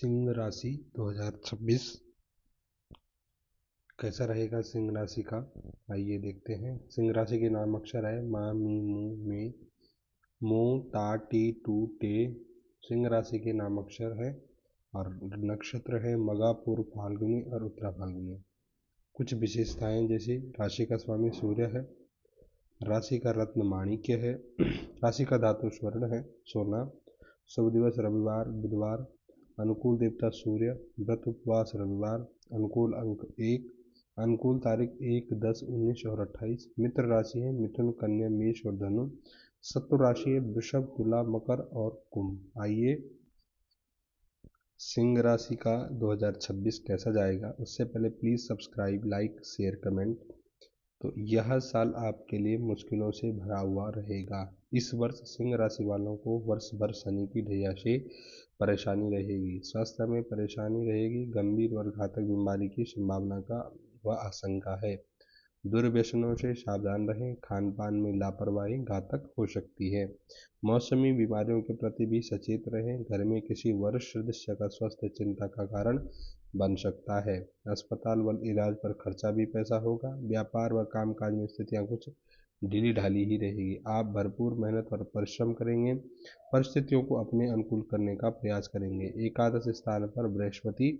सिंह राशि 2026 कैसा रहेगा सिंह राशि का, आइए देखते हैं। सिंह राशि के नाम अक्षर है मा मी मू मे मो ता टी टू टे। सिंह राशि के नाम अक्षर है और नक्षत्र है मगा, पूर्व फाल्गुनी और उत्तरा फाल्गुनी। कुछ विशेषताएं जैसे राशि का स्वामी सूर्य है, राशि का रत्न माणिक्य है, राशि का धातु स्वर्ण है सोना, शुभ दिवस रविवार बुधवार, अनुकूल देवता सूर्य, व्रत उपवास रविवार, अनुकूल अंक 1, अनुकूल तारीख 1, 10, 19 और 28। मित्र राशि है मिथुन, कन्या, मेष और धनु। शत्रु राशि है वृषभ, तुला, मकर और कुंभ। आइए सिंह राशि का 2026 कैसा जाएगा, उससे पहले please subscribe, like, share, comment. तो यह साल आपके लिए मुश्किलों से भरा हुआ रहेगा। इस वर्ष सिंह राशि वालों को वर्ष भर शनि की ढैया से परेशानी रहेगी। स्वास्थ्य में परेशानी रहेगी, गंभीर और घातक बीमारी की संभावना का व आशंका है। दुर्व्यसनों से सावधान रहें, खान पान में लापरवाही घातक हो सकती है। मौसमी बीमारियों के प्रति भी सचेत रहें। घर में किसी वरिष्ठ सदस्य का स्वास्थ्य चिंता का कारण बन सकता है। अस्पताल व इलाज पर खर्चा भी पैसा होगा। व्यापार व कामकाज में स्थितियां कुछ ढीली ढाली ही रहेगी। आप भरपूर मेहनत और परिश्रम करेंगे, परिस्थितियों को अपने अनुकूल करने का प्रयास करेंगे। एकादश स्थान पर बृहस्पति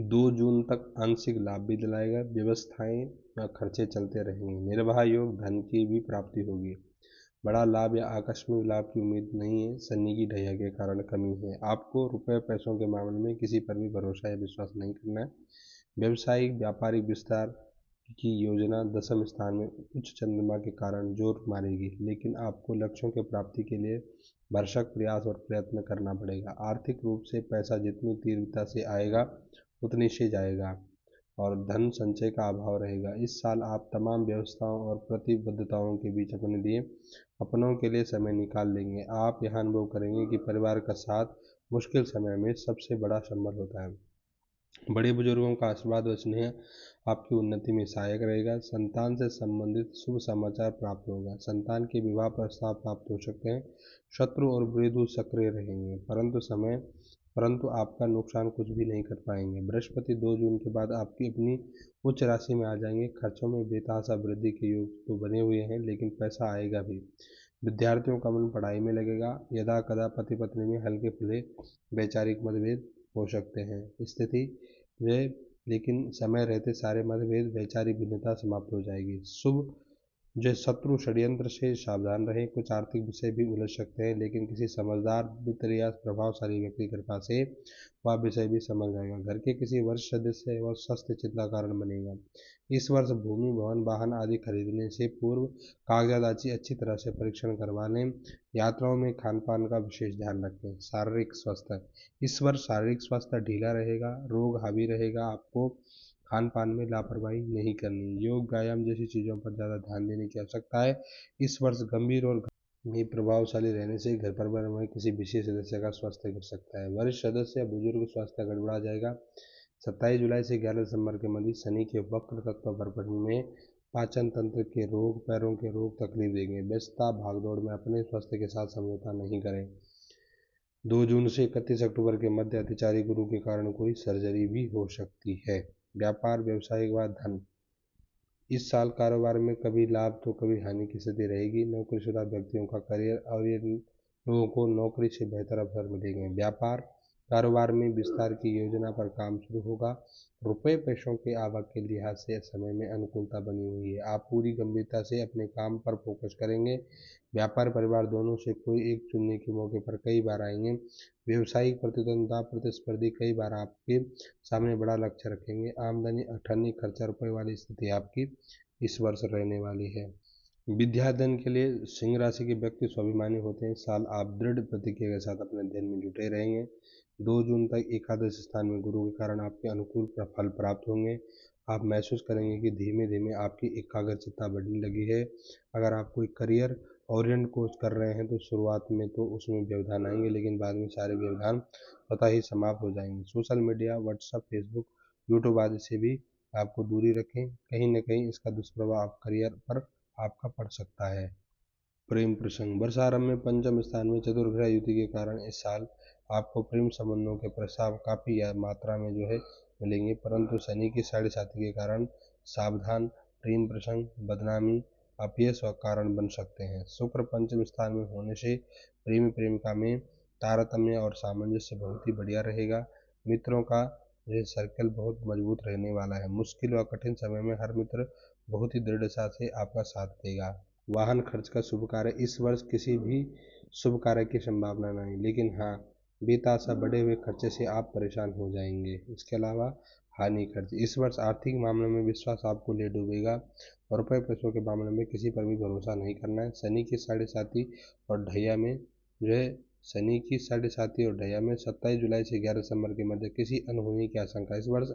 2 जून तक आंशिक लाभ भी दिलाएगा। व्यवस्थाएं या खर्चे चलते रहेंगे। निर्वाह योग, धन की भी प्राप्ति होगी। बड़ा लाभ या आकस्मिक लाभ की उम्मीद नहीं है। शनि की ढैया के कारण कमी है। आपको रुपए पैसों के मामले में किसी पर भी भरोसा या विश्वास नहीं करना है। व्यवसायिक व्यापारिक विस्तार की योजना दशम स्थान में उच्च चंद्रमा के कारण जोर मारेगी, लेकिन आपको लक्ष्यों की प्राप्ति के लिए भरसक प्रयास और प्रयत्न करना पड़ेगा। आर्थिक रूप से पैसा जितनी तीव्रता से आएगा उतनी से जाएगा और धन संचय का अभाव रहेगा। इस साल आप तमाम व्यवस्थाओं और प्रतिबद्धताओं के बीच अपनों के लिए समय निकाल लेंगे। आप यह अनुभव करेंगे कि परिवार का साथ मुश्किल समय में सबसे बड़ा संबल होता है। बड़े बुजुर्गों का आशीर्वाद व स्नेह आपकी उन्नति में सहायक रहेगा। संतान से संबंधित शुभ समाचार प्राप्त होगा। संतान के विवाह प्रस्ताव प्राप्त हो सकते हैं। शत्रु और बुरे दूत सक्रिय रहेंगे, परंतु आपका नुकसान कुछ भी नहीं कर पाएंगे। बृहस्पति 2 जून के बाद आपकी अपनी उच्च राशि में आ जाएंगे। खर्चों में बेतहाशा वृद्धि के योग तो बने हुए हैं, लेकिन पैसा आएगा भी। विद्यार्थियों का मन पढ़ाई में लगेगा। यदा कदा पति पत्नी में हल्के फुल्के वैचारिक मतभेद हो सकते हैं। स्थिति वे लेकिन समय रहते सारे मतभेद वैचारिक भिन्नता समाप्त हो जाएगी। शुभ जो शत्रु षड्यंत्र से सावधान रहें। कुछ आर्थिक विषय भी उलझ सकते हैं, लेकिन किसी समझदार मित्र या प्रभावशाली व्यक्ति की कृपा से वह विषय भी समझ जाएगा। घर के किसी वरिष्ठ सदस्य व स्वास्थ्य चिंता कारण बनेगा। इस वर्ष भूमि, भवन, वाहन आदि खरीदने से पूर्व कागजात अच्छी तरह से परीक्षण करवा लें। यात्राओं में खान पान का विशेष ध्यान रखें। शारीरिक स्वास्थ्य, इस वर्ष शारीरिक स्वास्थ्य ढीला रहेगा, रोग हावी रहेगा। आपको खान पान में लापरवाही नहीं करनी। योग, व्यायाम जैसी चीज़ों पर ज़्यादा ध्यान देने की आवश्यकता है। इस वर्ष गंभीर और में प्रभावशाली रहने से घर परिवार में किसी विशेष सदस्य का स्वास्थ्य गिर सकता है। वरिष्ठ सदस्य या बुजुर्ग स्वास्थ्य गड़बड़ा जाएगा। 27 जुलाई से 11 दिसंबर के मध्य शनि के वक्र तत्व बरपन में पाचन तंत्र के रोग, पैरों के रोग तकलीफ देंगे। व्यस्तता भागदौड़ में अपने स्वास्थ्य के साथ समझौता नहीं करें। 2 जून से 31 अक्टूबर के मध्य अतिचारी गुरु के कारण कोई सर्जरी भी हो सकती है। व्यापार, व्यवसायिक व धन, इस साल कारोबार में कभी लाभ तो कभी हानि की स्थिति रहेगी। नौकरीशुदा व्यक्तियों का करियर और ये लोगों को नौकरी से बेहतर अवसर मिलेंगे। व्यापार कारोबार में विस्तार की योजना पर काम शुरू होगा। रुपए पैसों के आवक के लिहाज से समय में अनुकूलता बनी हुई है। आप पूरी गंभीरता से अपने काम पर फोकस करेंगे। व्यापार परिवार दोनों से कोई एक चुनने के मौके पर कई बार आएंगे। व्यावसायिक प्रतिद्वंद्विता प्रतिस्पर्धी कई बार आपके सामने बड़ा लक्ष्य रखेंगे। आमदनी अठन्नी खर्चा रुपए वाली स्थिति आपकी इस वर्ष रहने वाली है। विद्याधन के लिए सिंह राशि के व्यक्ति स्वाभिमानी होते हैं। साल आप दृढ़ प्रतिज्ञा के साथ अपने अध्ययन में जुटे रहेंगे। 2 जून तक एकादश स्थान में गुरु के कारण आपके अनुकूल फल प्राप्त होंगे। आप महसूस करेंगे कि धीमे धीमे आपकी एकाग्रचित्ता बढ़ने लगी है। अगर आप कोई करियर ओरिएंट कोर्स कर रहे हैं तो शुरुआत में तो उसमें व्यवधान आएंगे, लेकिन बाद में सारे व्यवधान स्वतः ही समाप्त हो जाएंगे। Social media, WhatsApp, Facebook, YouTube आदि से भी आपको दूरी रखें। कहीं न कहीं इसका दुष्प्रभाव करियर पर आपका पड़ सकता है। प्रेम प्रसंग, वर्षारंभ में पंचम स्थान में चतुर्ग्रह युति के कारण इस साल आपको प्रेम संबंधों के प्रस्ताव काफ़ी मात्रा में जो है मिलेंगे, परंतु शनि की साढ़े साथी के कारण सावधान, प्रेम प्रसंग, बदनामी, अपयश का कारण बन सकते हैं। शुक्र पंचम स्थान में होने से प्रेमी प्रेमिका में तारतम्य और सामंजस्य बहुत ही बढ़िया रहेगा। मित्रों का यह सर्कल बहुत मजबूत रहने वाला है। मुश्किल व कठिन समय में हर मित्र बहुत ही दृढ़ता से आपका साथ देगा। वाहन खर्च का शुभ कार्य, इस वर्ष किसी भी शुभ कार्य की संभावना नहीं, लेकिन हाँ, बेतासा बढ़े हुए खर्चे से आप परेशान हो जाएंगे। इसके अलावा हानि खर्च, इस वर्ष आर्थिक मामलों में विश्वास आपको ले डूबेगा और रुपये पैसों के मामले में किसी पर भी भरोसा नहीं करना है। शनि की साढ़े साथी और ढैया में जो है शनि की साढ़े साथी और ढैया में 27 जुलाई से 11 दिसंबर के मध्य किसी अनहोनी की आशंका। इस वर्ष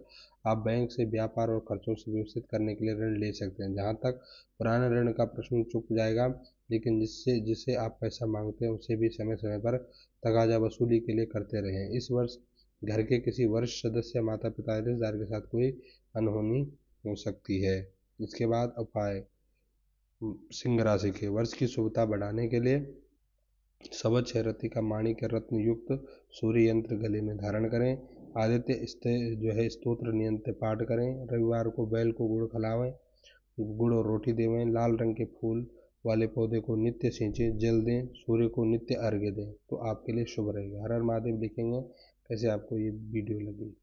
आप बैंक से व्यापार और खर्चों से व्यवस्थित करने के लिए ऋण ले सकते हैं। जहां तक पुराने ऋण का प्रश्न चुक जाएगा, लेकिन जिससे आप पैसा मांगते हैं उसे भी समय समय पर तगाजा वसूली के लिए करते रहें। इस वर्ष घर के किसी वरिष्ठ सदस्य, माता पिता, रिश्तेदार के साथ कोई अनहोनी हो सकती है। इसके बाद उपाय, सिंह राशि के वर्ष की शुभता बढ़ाने के लिए सबज रति का माणिक रत्न युक्त सूर्य यंत्र गले में धारण करें। आदित्य स्तोत्र नियंत्र पाठ करें। रविवार को बैल को गुड़ खिलावें, गुड़ और रोटी देवें। लाल रंग के फूल वाले पौधे को नित्य सींचें, जल दें, सूर्य को नित्य अर्घ्य दें, तो आपके लिए शुभ रहेगा। हर हर महादेव लिखेंगे। कैसे आपको ये वीडियो लगी?